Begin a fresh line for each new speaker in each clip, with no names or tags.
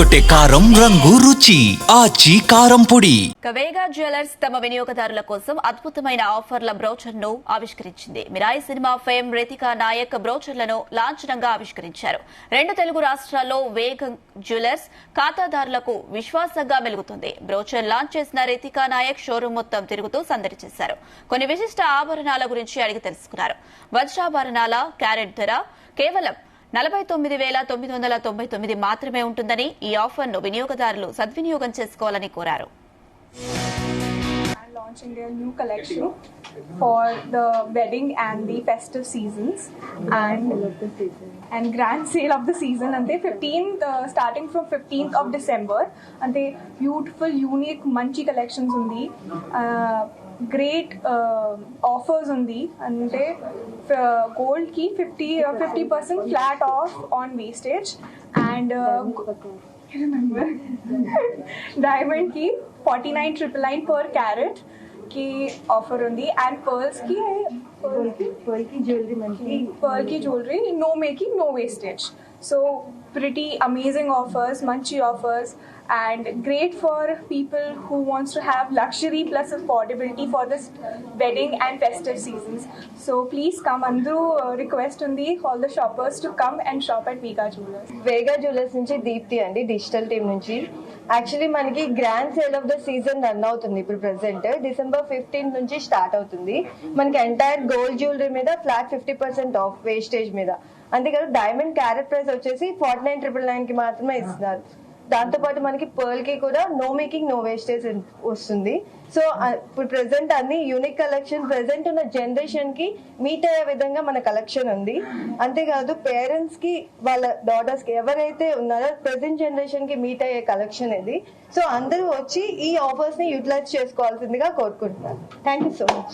తెరకొట్టే కారం రంగు రుచి ఆచి కారం పొడి.
వేగా జ్యువెలర్స్ తమ వినియోగదారుల కోసం అద్భుతమైన ఆఫర్ల బ్రోచర్ను ఆవిష్కరించింది. మిరాయి సినిమా ఫేమ్ రితికా నాయక్ బ్రోచర్లను లాంఛనంగా ఆవిష్కరించారు. 2 తెలుగు రాష్ట్రాల్లో వేగా జ్యువెలర్స్ ఖాతాదారులకు విశ్వాసంగా మెలుగుతుంది. బ్రోచర్ లాంచ్ చేసిన రితికా నాయక్ షోరూం మొత్తం తిరుగుతూ సందడి చేశారు. కొన్ని విశిష్ట ఆభరణాల గురించి అడిగి తెలుసుకున్నారు. వజ్రాభరణాల క్యారెట్ ధర కేవలం 49,999 మాత్రమే ఉంటుందని, ఈ ఆఫర్ను వినియోగదారులు సద్వినియోగం చేసుకోవాలని కోరారు.
Launching their new collection for the wedding and the festive seasons and grand sale of the season ante 15th starting from 15th of December ante beautiful unique manchi collections undi great offers undi ante gold ki 50% flat off on wastage and remember diamond ki 49,999 per carat की offer ఉంది and pearl की jewelry no making no wastage, so pretty amazing offers, manchi offers and great for people who wants to have luxury plus affordability for this wedding and festive seasons. So please come, andru request undi all the shoppers to come and shop at Vega Jewelers.
Vega jewellers నుంచి దీప్తి అండి, digital team నుంచి. Actually మనకి grand sale of the season run అవుతుంది. ఇప్పుడు present December 15th నుంచి start అవుతుంది. మనకి entire gold jewellery మీద ఫ్లాట్ 50% ఆఫ్ వేస్టేజ్ మీద. అంతేకాదు డైమండ్ క్యారెట్ ప్రైస్ వచ్చేసి 49,999 కి మాత్రమే ఇస్తున్నారు. దాంతో పాటు మనకి పర్ల్ కి కూడా నో మేకింగ్ నో వేస్టేజ్ వస్తుంది. సో ఇప్పుడు ప్రెసెంట్ అన్ని యూనిక్ కలెక్షన్ ప్రెసెంట్ ఉన్న జనరేషన్ కి మీట్ అయ్యే విధంగా మన కలెక్షన్ ఉంది. అంతేకాదు పేరెంట్స్ కి వాళ్ళ డాటర్స్ కి ఎవరైతే ఉన్నారో ప్రెసెంట్ జనరేషన్ కి మీట్ అయ్యే కలెక్షన్ ఇది. సో అందరూ వచ్చి ఈ ఆఫర్స్ ని యూటిలైజ్ చేసుకోవాల్సిందిగా కోరుకుంటున్నాను. Thank you so much.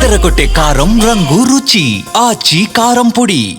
తెరకొట్టే కారం రంగు రుచి ఆచి కారం పొడి.